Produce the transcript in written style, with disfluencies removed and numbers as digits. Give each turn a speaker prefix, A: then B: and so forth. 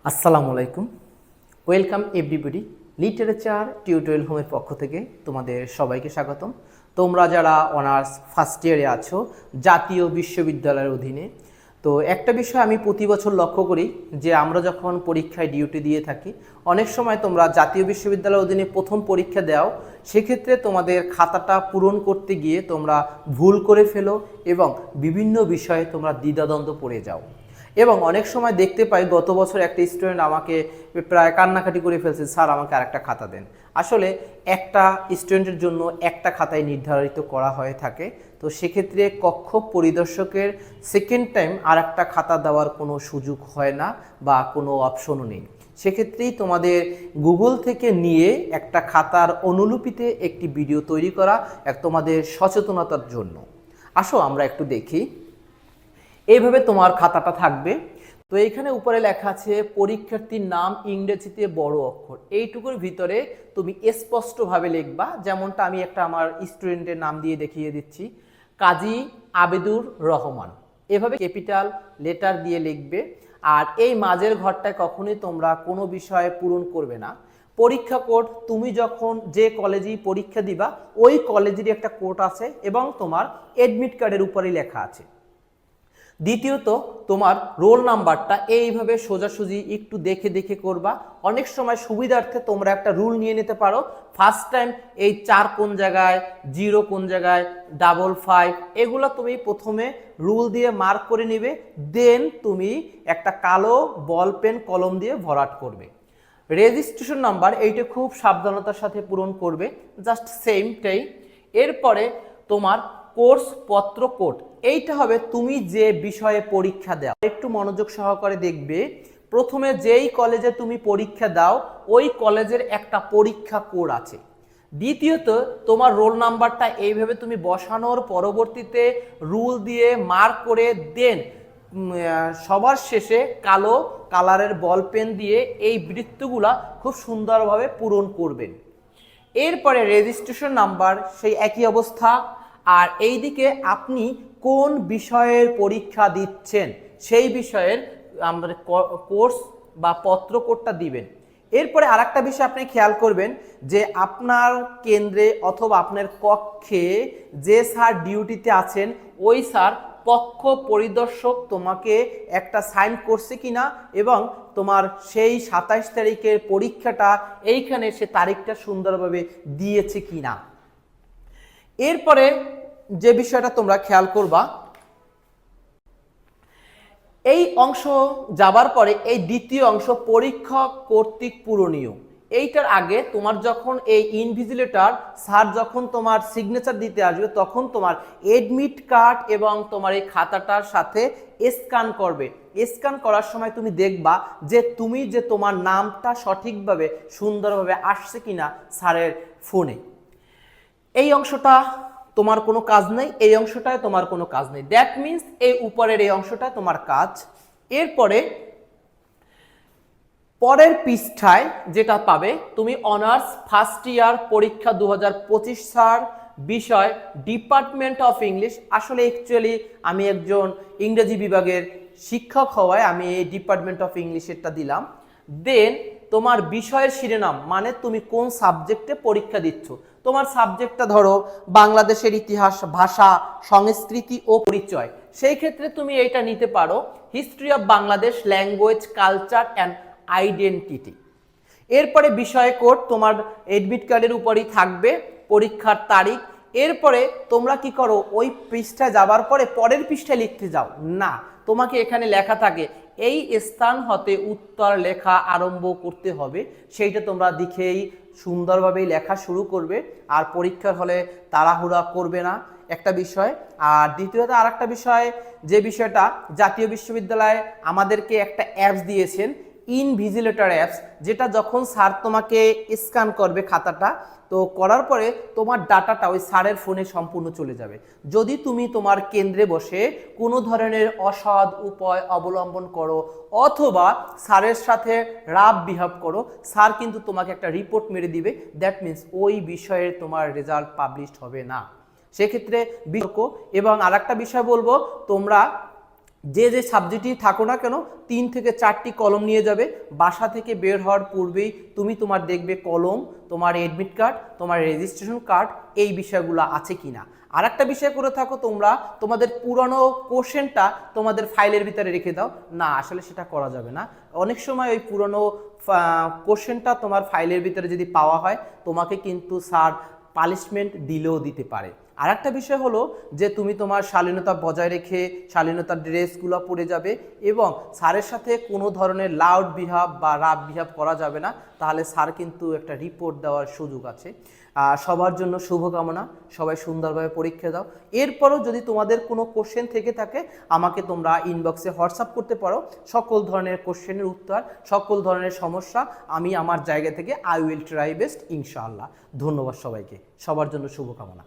A: আসসালামু আলাইকুম। Welcome everybody. Literature tutorial হোমের পক্ষ থেকে তোমাদের সবাইকে স্বাগতম। তোমরা যারা অনার্স ফার্স্ট ইয়ারে আছো জাতীয় বিশ্ববিদ্যালয়ের অধীনে, তো একটা বিষয় আমি প্রতি বছর লক্ষ্য করি যে আমরা যখন পরীক্ষায় ডিউটি দিয়ে থাকি, অনেক সময় তোমরা জাতীয় বিশ্ববিদ্যালয়ের অধীনে প্রথম পরীক্ষা দাও, সেক্ষেত্রে তোমাদের খাতাটা পূরণ করতে গিয়ে তোমরা ভুল করে ফেলো এবং বিভিন্ন বিষয়ে তোমরা দ্বিধাদ্বন্দ্ব পড়ে যাও। এবং অনেক সময় দেখতে পাই গত বছর একটা স্টুডেন্ট আমাকে প্রায় কান্নাকাটি করে ফেলছে, স্যার আমাকে আরেকটা খাতা দেন। আসলে একটা স্টুডেন্টের জন্য একটা খাতায় নির্ধারিত করা হয়ে থাকে, তো সেক্ষেত্রে কক্ষ পরিদর্শকের সেকেন্ড টাইম আর একটা খাতা দেওয়ার কোনো সুযোগ হয় না বা কোনো অপশনও নেই। সেক্ষেত্রেই তোমাদের গুগল থেকে নিয়ে একটা খাতার অনুলিপিতে একটি ভিডিও তৈরি করা তোমাদের সচেতনতার জন্য। আসো আমরা একটু দেখি। এইভাবে তোমার খাতাটা থাকবে। তো এইখানে উপরে লেখা আছে পরীক্ষার্থীর নাম ইংরেজিতে বড় অক্ষর, এইটুকুর ভিতরে তুমি স্পষ্টভাবে লিখবা। যেমনটা আমি একটা আমার স্টুডেন্টের নাম দিয়ে দেখিয়ে দিচ্ছি, কাজী আবেদুর রহমান, এভাবে ক্যাপিটাল লেটার দিয়ে লিখবে। আর এই মাঝের ঘরটায় কখনোই তোমরা কোনো বিষয়ে পূরণ করবে না। পরীক্ষা কোড, তুমি যখন যে কলেজেই পরীক্ষা দিবা ওই কলেজেরই একটা কোড আছে এবং তোমার অ্যাডমিট কার্ডের উপরেই লেখা আছে। দ্বিতীয়ত, তোমার রোল নাম্বারটা এইভাবে সোজাসুজি একটু দেখে দেখে করবা। অনেক সময় সুবিধার্থে তোমরা একটা রুল নিয়ে নিতে পারো, ফার্স্ট টাইম এই 4 কোন জায়গায়, 0 কোন জায়গায়, 55 এগুলো তুমি প্রথমে রুল দিয়ে মার্ক করে নিবে, দেন তুমি একটা কালো বল পেন কলম দিয়ে ভরাট করবে। রেজিস্ট্রেশন নাম্বার এইটা খুব সাবধানতার সাথে পূরণ করবে, জাস্ট সেমটাই। এরপরে তোমার কোর্স পত্র কোড, এইটা হবে তুমি যে বিষয়ে পরীক্ষা দাও। একটু মনোযোগ সহকারে দেখবে, প্রথমে যেই কলেজে তুমি পরীক্ষা দাও ওই কলেজের একটা পরীক্ষা কোড আছে। দ্বিতীয়ত, তোমার রোল নাম্বারটা এইভাবে তুমি বসানোর পরবর্তীতে রুল দিয়ে মার্ক করে দেন সবার শেষে কালো কালারের বল পেন দিয়ে এই বৃত্তগুলা খুব সুন্দরভাবে পূরণ করবেন। এরপরে রেজিস্ট্রেশন নাম্বার সেই একই অবস্থা। আর এইদিকে আপনি কোন বিষয়ের পরীক্ষা দিচ্ছেন সেই বিষয়ের আমরা কোর্স বা পত্র কোডটা দিবেন। এরপরে আরেকটা বিষয় আপনি খেয়াল করবেন যে আপনার কেন্দ্রে অথবা আপনার কক্ষে যে স্যার ডিউটিতে আছেন ওই স্যার পক্ষ পরিদর্শক তোমাকে একটা সাইন করছে কিনা এবং তোমার সেই 27 তারিখের পরীক্ষাটা এইখানে সে তারিখটা সুন্দরভাবে দিয়েছে কিনা। এরপরে যে বিষয়টা তোমরা খেয়াল করবা, এই অংশ যাবার পরে এই দ্বিতীয় অংশ পরীক্ষক কর্তৃক পূরণীয়। এইটার আগে তোমার যখন এই ইনভিজিলেটর স্যার যখন তোমার সিগনেচার দিতে আসবে তখন তোমার এডমিট কার্ড এবং তোমার এই খাতাটার সাথে স্ক্যান করবে। স্ক্যান করার সময় তুমি দেখবা যে তুমি যে তোমার নামটা সঠিকভাবে সুন্দরভাবে আসছে কিনা স্যারের ফোনে। এই অংশটা তোমার কোনো কাজ নেই, এই অংশটায় তোমার কোনো কাজ নেই, দ্যাট মিনস এই উপরের এই অংশটা তোমার কাজ। এরপরে পরের পৃষ্ঠায় যেটা পাবে, তুমি অনার্স ফার্স্ট ইয়ার পরীক্ষা 2025 স্যার, বিষয় ডিপার্টমেন্ট অফ ইংলিশ। আসলে অ্যাকচুয়ালি আমি একজন ইংরেজি বিভাগের শিক্ষক হওয়ায় আমি এই ডিপার্টমেন্ট অফ ইংলিশেরটা দিলাম। দেন তোমার বিষয়ের শিরোনাম, মানে তুমি কোন সাবজেক্টে পরীক্ষা দিচ্ছ। তোমার সাবজেক্টটা ধরো বাংলাদেশের ইতিহাস, ভাষা, সংস্কৃতি ও পরিচয়, সেই ক্ষেত্রে তুমি এইটা নিতে পারো, history of Bangladesh, language, culture and identity. এরপরে বিষয় কোড তোমার এডমিট কার্ডের উপরই থাকবে, পরীক্ষার তারিখ। এরপরে তোমরা কি করো, ওই পৃষ্ঠায় যাবার পরে পরের পৃষ্ঠায় লিখতে যাও না, তোমাকে এখানে লেখা থাকে এই স্থান হতে উত্তর লেখা আরম্ভ করতে হবে, সেইটা তোমরা দেখেই সুন্দরভাবে লেখা শুরু করবে। আর পরীক্ষার হলে তাড়াহুড়া করবে না, একটা বিষয়। আর দ্বিতীয়ত আর একটা বিষয়, যে বিষয়টা জাতীয় বিশ্ববিদ্যালয়ে আমাদেরকে একটা অ্যাপস দিয়েছেন, ইনভিজিলেটর অ্যাপস, যেটা যখন স্যার তোমাকে স্ক্যান করবে খাতাটা, তো করার পরে তোমার ডাটাটা ওই স্যারের ফোনে সম্পূর্ণ চলে যাবে। যদি তুমি তোমার কেন্দ্রে বসে কোনো ধরনের অসৎ উপায় অবলম্বন করো অথবা স্যারের সাথে রাফ বিহেভ করো, স্যার কিন্তু তোমাকে একটা রিপোর্ট মেরে দিবে, দ্যাট মিনস ওই বিষয়ের তোমার রেজাল্ট পাবলিশড হবে না। সেক্ষেত্রে বিতর্ক। এবং আরেকটা বিষয় বলবো, তোমরা যে যে সাবজেক্টই থাকো না কেন 3 থেকে 4টি কলম নিয়ে যাবে। বাসা থেকে বের হওয়ার পূর্বেই তুমি তোমার দেখবে কলম, তোমার এডমিট কার্ড, তোমার রেজিস্ট্রেশন কার্ড, এই বিষয়গুলো আছে কিনা। আর একটা বিষয় করে থাকো তোমরা, তোমাদের পুরনো কোশ্চেনটা তোমাদের ফাইলের ভিতরে রেখে দাও। না, আসলে সেটা করা যাবে না। অনেক সময় ওই পুরনো কোশ্চেনটা তোমার ফাইলের ভিতরে যদি পাওয়া হয়, তোমাকে কিন্তু স্যার পানিশমেন্ট দিলেও দিতে পারে। আর একটা বিষয় হলো যে তুমি তোমার শালীনতা বজায় রেখে শালীনতার ড্রেসগুলো পরে যাবে এবং স্যারের সাথে কোনো ধরনের লাউড বিহেভ বা রাফ বিহেভ করা যাবে না, তাহলে স্যার কিন্তু একটা রিপোর্ট দেওয়ার সুযোগ আছে। সবার জন্য শুভকামনা, সবাই সুন্দরভাবে পরীক্ষা দাও। এরপরও যদি তোমাদের কোনো কোশ্চেন থেকে থাকে আমাকে তোমরা ইনবক্সে হোয়াটসঅ্যাপ করতে পারো। সকল ধরনের কোশ্চেনের উত্তর, সকল ধরনের সমস্যা আমি আমার জায়গা থেকে আই উইল ট্রাই বেস্ট ইনশাআল্লাহ। ধন্যবাদ সবাইকে, সবার জন্য শুভকামনা।